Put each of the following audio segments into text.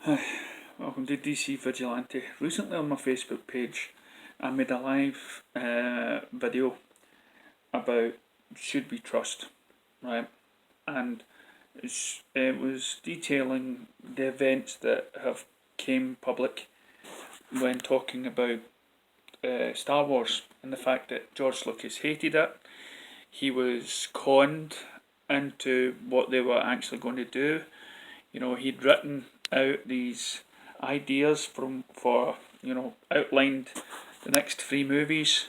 Hi, welcome to DC Vigilante. Recently on my Facebook page, I made a live video about should we trust, right? And it was detailing the events that have came public when talking about Star Wars and the fact that George Lucas hated it. He was conned into what they were actually going to do. He'd written out these ideas for outlined the next three movies,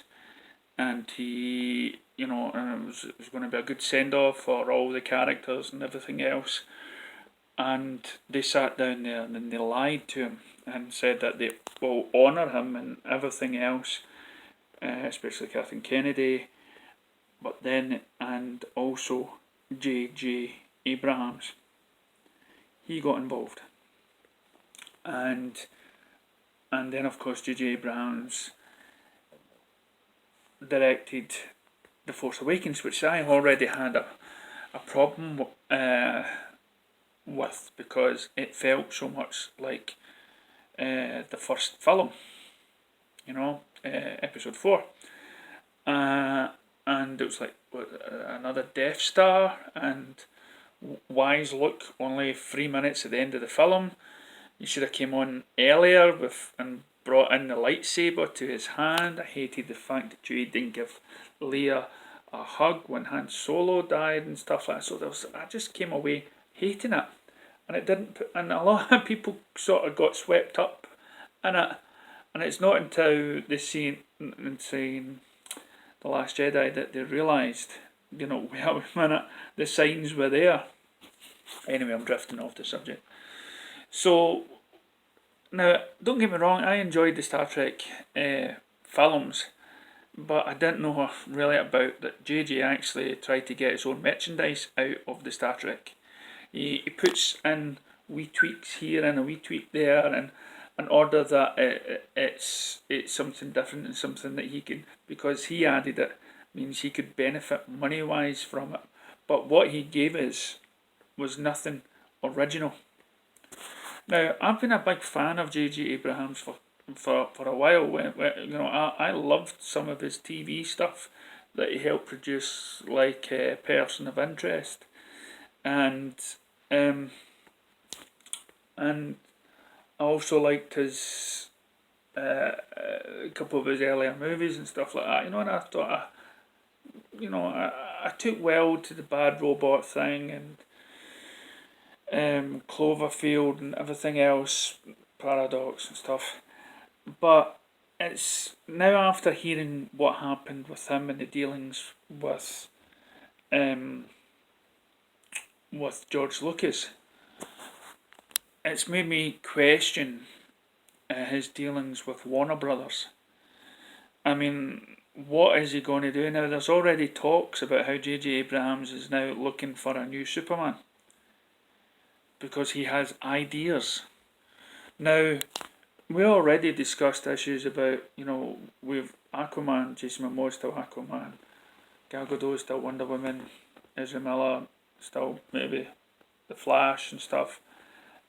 and it was going to be a good send off for all the characters and everything else. And they sat down there and then they lied to him and said that they will honour him and everything else, especially Kathleen Kennedy, but then and also J.J. Abrams. He got involved, and then of course J.J. Abrams directed The Force Awakens, which I already had a problem with because it felt so much like the first film, Episode 4. And it was like another Death Star, and why is Luke only 3 minutes at the end of the film? You should have came on earlier and brought in the lightsaber to his hand. I hated the fact that Chewie didn't give Leia a hug when Han Solo died and stuff like that. So I just came away hating it, and it didn't. And a lot of people sort of got swept up in it, and it's not until they seen The Last Jedi that they realised, wait a minute, the signs were there. Anyway, I'm drifting off the subject. So, now, don't get me wrong, I enjoyed the Star Trek films, but I didn't know really about that JJ actually tried to get his own merchandise out of the Star Trek. He puts in wee tweaks here and a wee tweak there, and in order that it's something different and something that he can, because he added it, means he could benefit money wise from it. But what he gave us was nothing original. Now, I've been a big fan of J.J. Abrams for a while. I loved some of his TV stuff that he helped produce, like Person of Interest, and I also liked his a couple of his earlier movies and stuff like that. And I thought, I took well to the Bad Robot thing and Cloverfield and everything else, Paradox and stuff. But it's now, after hearing what happened with him and the dealings with George Lucas, it's made me question his dealings with Warner Brothers. I mean, what is he going to do now? There's already talks about how J.J. Abrams is now looking for a new Superman because he has ideas. Now, we already discussed issues about, with Aquaman, Jason Momoa still Aquaman, Gal Gadot still Wonder Woman, Ezra Miller still maybe The Flash and stuff.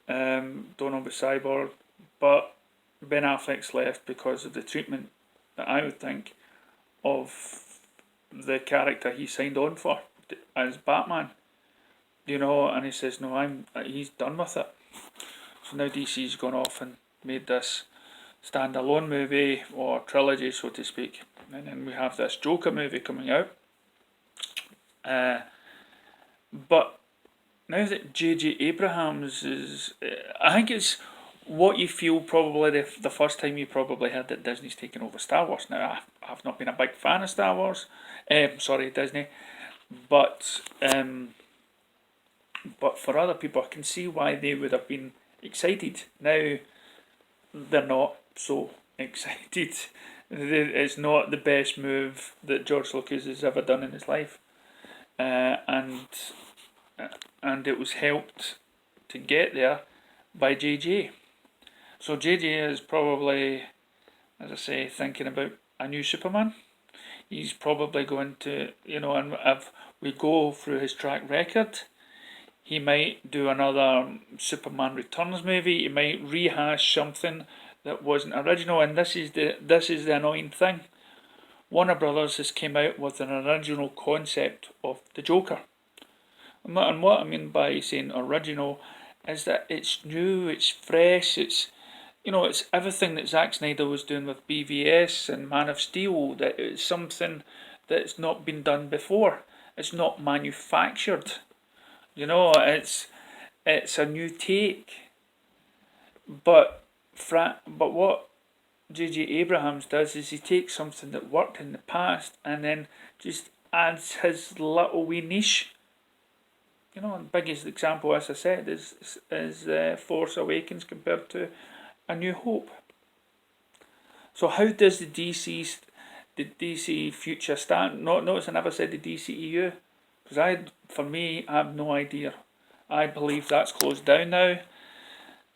Don't know about Cyborg, but Ben Affleck's left because of the treatment that I would think of the character he signed on for as Batman. And he says no, he's done with it. So now DC's gone off and made this standalone movie or trilogy, so to speak, and then we have this Joker movie coming out. But now that J.J. Abrams is, I think it's what you feel probably the first time you probably heard that Disney's taken over Star Wars. Now, I've not been a big fan of Star Wars, Disney, but for other people, I can see why they would have been excited. Now, they're not so excited. It's not the best move that George Lucas has ever done in his life, and it was helped to get there by JJ. So JJ is probably, as I say, thinking about a new Superman. He's probably going to, and if we go through his track record, He might do another Superman Returns movie. He might rehash something that wasn't original. And this is the annoying thing. Warner Brothers has came out with an original concept of the Joker. And what I mean by saying original is that it's new, it's fresh, it's everything that Zack Snyder was doing with BVS and Man of Steel. That it's something that's not been done before. It's not manufactured. It's a new take. But what J.J. Abrams does is he takes something that worked in the past and then just adds his little wee niche. The biggest example, as I said, is Force Awakens compared to A New Hope. So how does the DC future stand? Notice I never said the DCEU, because for me, I have no idea. I believe that's closed down now.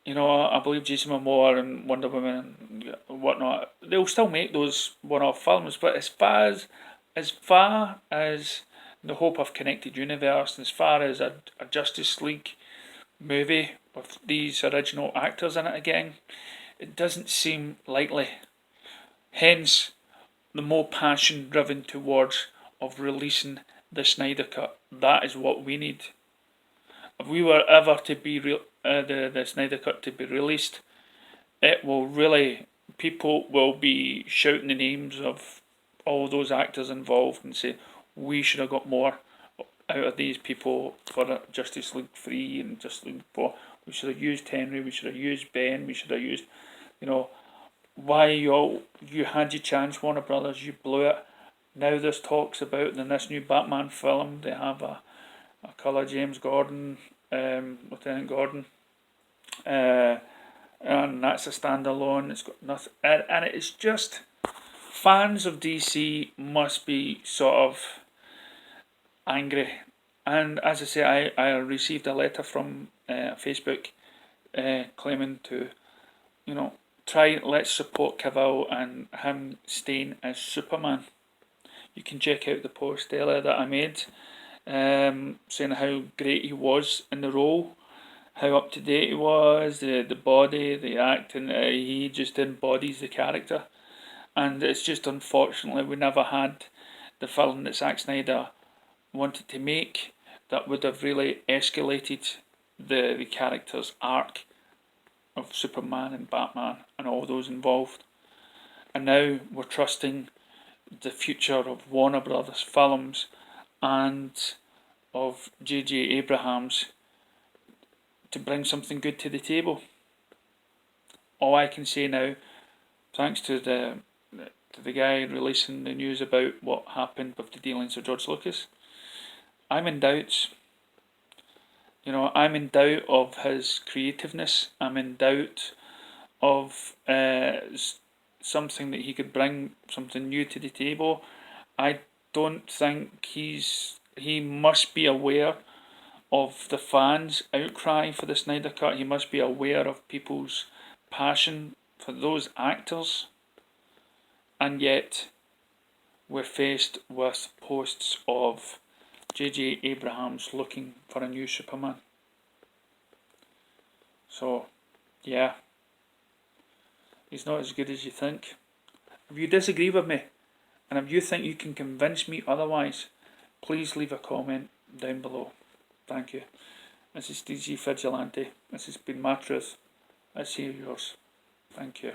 I believe Jason Momoa and Wonder Woman and whatnot, they'll still make those one-off films, but as far as the hope of connected universe, as far as a Justice League movie with these original actors in it again, it doesn't seem likely. Hence, the more passion driven towards of releasing the Snyder Cut. That is what we need. If we were ever to be the Snyder Cut to be released, it will really, people will be shouting the names of all those actors involved and say, we should have got more out of these people for Justice League 3 and Justice League 4. We should have used Henry, we should have used Ben, we should have used, why you had your chance, Warner Brothers, you blew it. Now there's talks about in this new Batman film, they have a colour James Gordon, Lieutenant Gordon, and that's a standalone. It's got nothing, and it's just fans of DC must be sort of angry. And as I say, I received a letter from Facebook claiming to, let's support Cavill and him staying as Superman. You can check out the post earlier that I made, saying how great he was in the role, how up to date he was, the body, the acting, he just embodies the character. And it's just unfortunately we never had the film that Zack Snyder wanted to make that would have really escalated the character's arc of Superman and Batman and all those involved. And now we're trusting the future of Warner Brothers films and of J.J. Abrams to bring something good to the table. All I can say now, thanks to the guy releasing the news about what happened with the dealings of George Lucas, I'm in doubts. I'm in doubt of his creativeness. I'm in doubt of something that he could bring, something new to the table. I don't think he must be aware of the fans' outcry for the Snyder Cut. He must be aware of people's passion for those actors. And yet, we're faced with posts of J.J. Abrams looking for a new Superman. So, yeah. He's not as good as you think. If you disagree with me, and if you think you can convince me otherwise, please leave a comment down below. Thank you. This is DC Vigilante. This has been my truth. Let's hear yours. Thank you.